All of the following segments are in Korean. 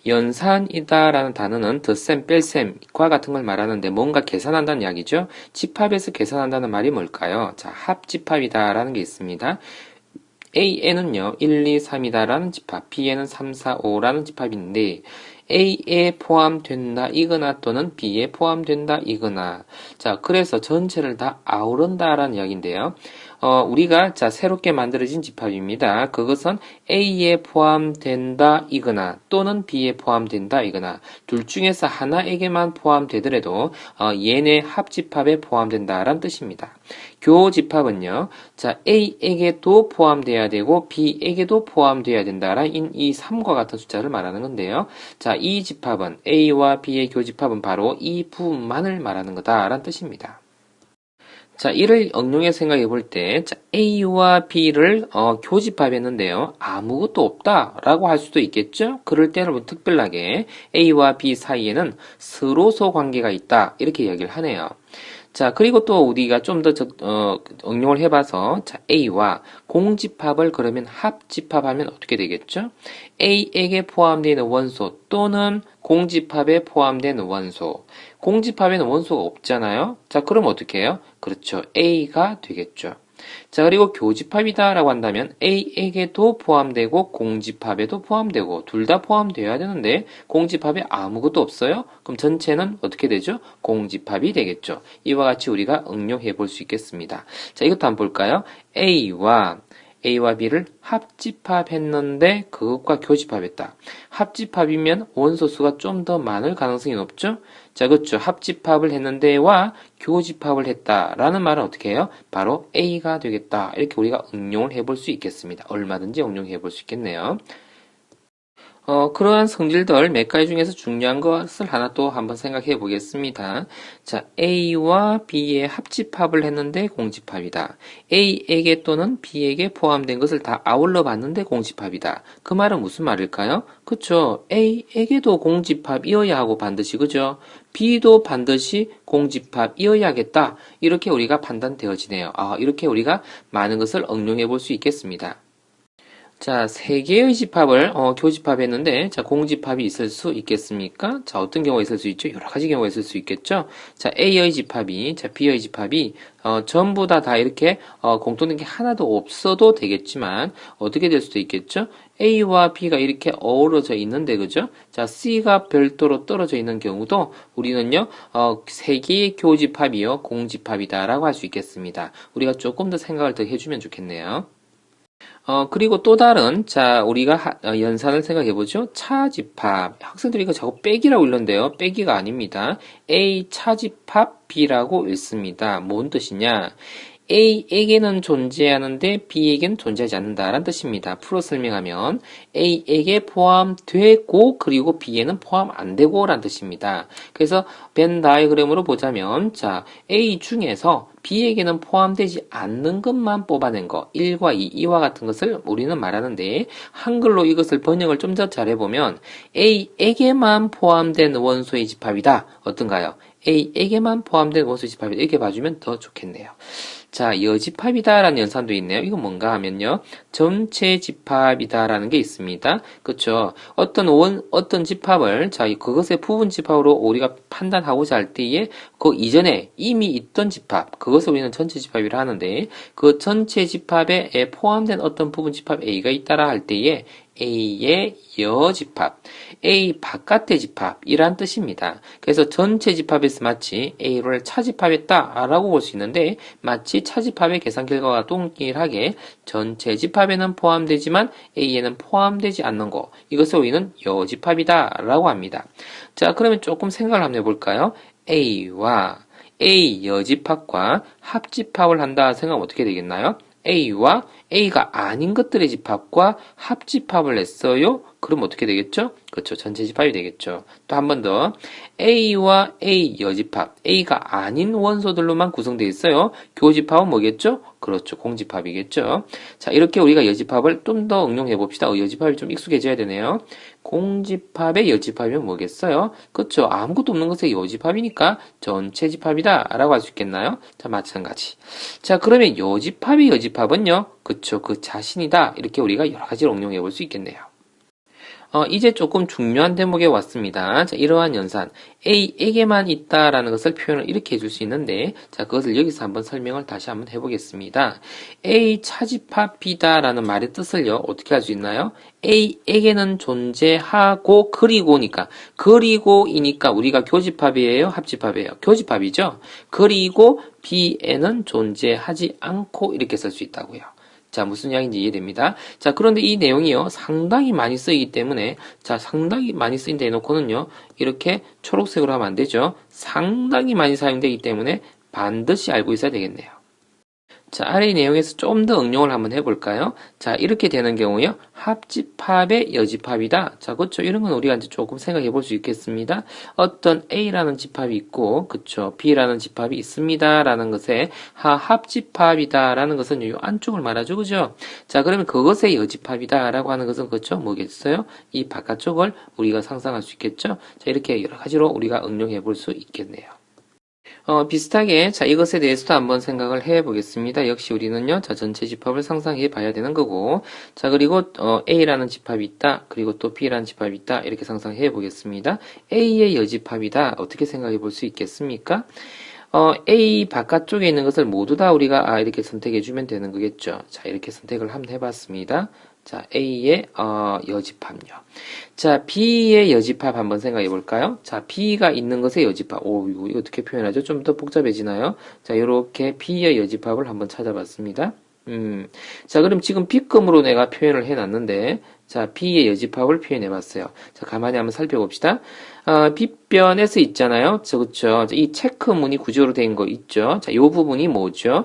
연산이다라는 단어는 덧셈, 뺄셈과 같은 걸 말하는데 뭔가 계산한다는 이야기죠. 집합에서 계산한다는 말이 뭘까요? 자, 합집합이다라는 게 있습니다. A에는요, 1, 2, 3이다라는 집합, B에는 3, 4, 5라는 집합인데, A에 포함된다, 이거나 또는 B에 포함된다, 이거나. 자, 그래서 전체를 다 아우른다라는 이야기인데요. 우리가, 자, 새롭게 만들어진 집합입니다. 그것은 A에 포함된다, 이거나, 또는 B에 포함된다, 이거나, 둘 중에서 하나에게만 포함되더라도, 얘네 합집합에 포함된다라는 뜻입니다. 교집합은요, 자, A에게도 포함돼야 되고, B에게도 포함돼야 된다라는 이 3과 같은 숫자를 말하는 건데요. 자, 이 집합은, A와 B의 교집합은 바로 이 부분만을 말하는 거다라는 뜻입니다. 자, 이를 응용해서 생각해 볼 때, 자, A와 B를 교집합했는데요. 아무것도 없다라고 할 수도 있겠죠? 그럴 때는 특별하게 A와 B 사이에는 서로소 관계가 있다. 이렇게 이야기를 하네요. 자, 그리고 또 우리가 좀 더 응용을 해봐서, 자, A와 공집합을 그러면 합집합하면 어떻게 되겠죠? A에게 포함되어 있는 원소 또는 공집합에 포함된 원소. 공집합에는 원소가 없잖아요? 자, 그럼 어떻게 해요? 그렇죠. A가 되겠죠. 자, 그리고 교집합이다라고 한다면 A에게도 포함되고 공집합에도 포함되고 둘 다 포함되어야 되는데 공집합에 아무것도 없어요? 그럼 전체는 어떻게 되죠? 공집합이 되겠죠. 이와 같이 우리가 응용해 볼 수 있겠습니다. 자, 이것도 한번 볼까요? A와 B를 합집합했는데 그것과 교집합했다. 합집합이면 원소수가 좀 더 많을 가능성이 높죠? 자, 그렇죠. 합집합을 했는데와 교집합을 했다라는 말은 어떻게 해요? 바로 A가 되겠다. 이렇게 우리가 응용을 해볼 수 있겠습니다. 얼마든지 응용해 볼 수 있겠네요. 그러한 성질들 몇 가지 중에서 중요한 것을 하나 또 한번 생각해 보겠습니다. 자, A와 B의 합집합을 했는데 공집합이다. A에게 또는 B에게 포함된 것을 다 아울러 봤는데 공집합이다. 그 말은 무슨 말일까요? 그쵸. A에게도 공집합이어야 하고 반드시, 그죠? B도 반드시 공집합이어야겠다. 이렇게 우리가 판단되어지네요. 이렇게 우리가 많은 것을 응용해 볼 수 있겠습니다. 자, 세 개의 집합을 교집합했는데, 자, 공집합이 있을 수 있겠습니까? 자, 어떤 경우가 있을 수 있죠? 여러 가지 경우가 있을 수 있겠죠? 자, A의 집합이, 자, B의 집합이 전부 다 이렇게 공통된 게 하나도 없어도 되겠지만 어떻게 될 수도 있겠죠? A와 B가 이렇게 어우러져 있는데, 그죠? 자, C가 별도로 떨어져 있는 경우도 우리는요, 세 개의 교집합이요, 공집합이다라고 할 수 있겠습니다. 우리가 조금 더 생각을 더 해주면 좋겠네요. 그리고 또 다른, 자, 우리가 연산을 생각해보죠. 차집합. 학생들이 이거 자꾸 빼기라고 읽는데요. 빼기가 아닙니다. A 차집합 B라고 읽습니다. 뭔 뜻이냐? A에게는 존재하는데 B에게는 존재하지 않는다라는 뜻입니다. 풀어 설명하면 A에게 포함되고 그리고 B에는 포함 안 되고 라는 뜻입니다. 그래서 벤 다이어그램으로 보자면 자, A 중에서 B에게는 포함되지 않는 것만 뽑아낸 거 1과 2, 이와 같은 것을 우리는 말하는데 한글로 이것을 번역을 좀 더 잘해보면 A에게만 포함된 원소의 집합이다. 어떤가요? A에게만 포함된 원소의 집합이다. 이렇게 봐주면 더 좋겠네요. 자, 여집합이다라는 연산도 있네요. 이건 뭔가 하면요. 전체 집합이다라는 게 있습니다. 그쵸? 어떤 집합을, 자, 그것의 부분 집합으로 우리가 판단하고자 할 때에 그 이전에 이미 있던 집합, 그것을 우리는 전체 집합이라 하는데 그 전체 집합에 포함된 어떤 부분 집합 A가 있다라 할 때에 A의 여집합, A 바깥의 집합이란 뜻입니다. 그래서 전체 집합에서 마치 A를 차집합했다라고 볼 수 있는데 마치 차집합의 계산 결과와 동일하게 전체 집합에는 포함되지만 A에는 포함되지 않는 거, 이것을 우리는 여집합이다라고 합니다. 자, 그러면 조금 생각을 한번 해볼까요? A와 A 여집합과 합집합을 한다 생각하면 어떻게 되겠나요? A와 A가 아닌 것들의 집합과 합집합을 했어요. 그럼 어떻게 되겠죠? 그렇죠. 전체 집합이 되겠죠. 또 한 번 더. A와 A 여집합. A가 아닌 원소들로만 구성되어 있어요. 교집합은 뭐겠죠? 그렇죠. 공집합이겠죠. 자, 이렇게 우리가 여집합을 좀 더 응용해 봅시다. 여집합이 좀 익숙해져야 되네요. 공집합의 여집합이면 뭐겠어요? 그렇죠. 아무것도 없는 것의 여집합이니까 전체 집합이다 라고 할 수 있겠나요? 자, 마찬가지. 자, 그러면 여집합의 여집합은요? 그쵸. 그 자신이다. 이렇게 우리가 여러 가지로 응용해 볼 수 있겠네요. 이제 조금 중요한 대목에 왔습니다. 자, 이러한 연산 A에게만 있다라는 것을 표현을 이렇게 해줄 수 있는데, 자, 그것을 여기서 한번 설명을 다시 한번 해보겠습니다. A 차집합 B다라는 말의 뜻을요, 어떻게 할 수 있나요? A에게는 존재하고 그리고니까, 그리고이니까 우리가 교집합이에요, 합집합이에요? 교집합이죠? 그리고 B에는 존재하지 않고 이렇게 쓸 수 있다고요. 자, 무슨 이야기인지 이해됩니다. 자, 그런데 이 내용이요, 상당히 많이 쓰이기 때문에, 자, 상당히 많이 쓰인다 해놓고는요, 이렇게 초록색으로 하면 안 되죠. 상당히 많이 사용되기 때문에 반드시 알고 있어야 되겠네요. 자, 아래 내용에서 좀 더 응용을 한번 해볼까요? 자, 이렇게 되는 경우요, 합집합의 여집합이다. 자, 그쵸. 이런 건 우리가 이제 조금 생각해 볼 수 있겠습니다. 어떤 A라는 집합이 있고, 그쵸. B라는 집합이 있습니다. 라는 것에 합집합이다. 라는 것은 이 안쪽을 말하죠. 그죠? 자, 그러면 그것의 여집합이다. 라고 하는 것은 그쵸. 뭐겠어요? 이 바깥쪽을 우리가 상상할 수 있겠죠? 자, 이렇게 여러 가지로 우리가 응용해 볼 수 있겠네요. 비슷하게, 자, 이것에 대해서도 한번 생각을 해 보겠습니다. 역시 우리는요, 자, 전체 집합을 상상해 봐야 되는 거고, 자, 그리고, A라는 집합이 있다, 그리고 또 B라는 집합이 있다, 이렇게 상상해 보겠습니다. A의 여집합이다, 어떻게 생각해 볼 수 있겠습니까? A 바깥쪽에 있는 것을 모두 다 우리가, 이렇게 선택해 주면 되는 거겠죠. 자, 이렇게 선택을 한번 해봤습니다. 자, A의 여집합요. 자, B의 여집합 한번 생각해 볼까요? 자, B가 있는 것의 여집합. 오, 이거 어떻게 표현하죠? 좀 더 복잡해지나요? 자, 이렇게 B의 여집합을 한번 찾아봤습니다. 자, 그럼 지금 B급으로 내가 표현을 해놨는데, 자, B의 여집합을 표현해봤어요. 자, 가만히 한번 살펴봅시다. B변에서 있잖아요. 그쵸. 이 체크무늬 구조로 된 거 있죠. 자, 이 부분이 뭐죠?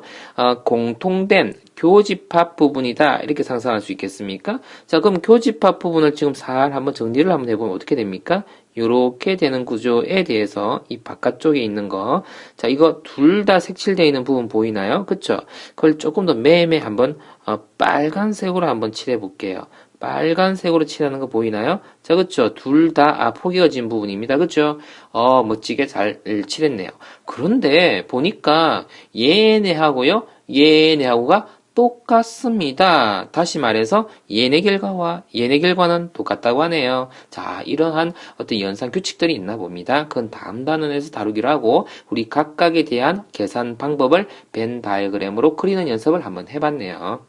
공통된 교집합 부분이다. 이렇게 상상할 수 있겠습니까? 자, 그럼 교집합 부분을 지금 잘 한번 정리를 한번 해보면 어떻게 됩니까? 요렇게 되는 구조에 대해서 이 바깥쪽에 있는 거, 자, 이거 둘 다 색칠되어 있는 부분 보이나요? 그쵸? 그걸 조금 더 매매 한번 빨간색으로 한번 칠해 볼게요. 빨간색으로 칠하는 거 보이나요? 자, 그쵸? 둘 다 포개어진 부분입니다. 그쵸? 멋지게 잘 칠했네요. 그런데 보니까 얘네하고요, 얘네하고가 똑같습니다. 다시 말해서 얘네 결과와 얘네 결과는 똑같다고 하네요. 자, 이러한 어떤 연산 규칙들이 있나 봅니다. 그건 다음 단원에서 다루기로 하고 우리 각각에 대한 계산 방법을 벤 다이어그램으로 그리는 연습을 한번 해봤네요.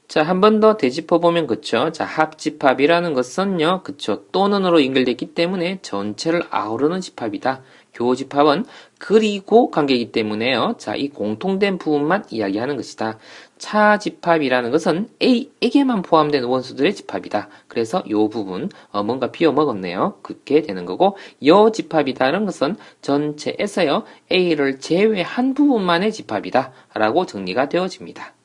자, 한 번 더 되짚어보면, 그쵸? 자, 합집합이라는 것은요, 그쵸? 또는으로 연결됐기 때문에 전체를 아우르는 집합이다. 교집합은 그리고 관계이기 때문에요. 자, 이 공통된 부분만 이야기하는 것이다. 차집합이라는 것은 A에게만 포함된 원수들의 집합이다. 그래서 이 부분, 뭔가 비워먹었네요. 그렇게 되는 거고, 여집합이다는 것은 전체에서요, A를 제외한 부분만의 집합이다. 라고 정리가 되어집니다.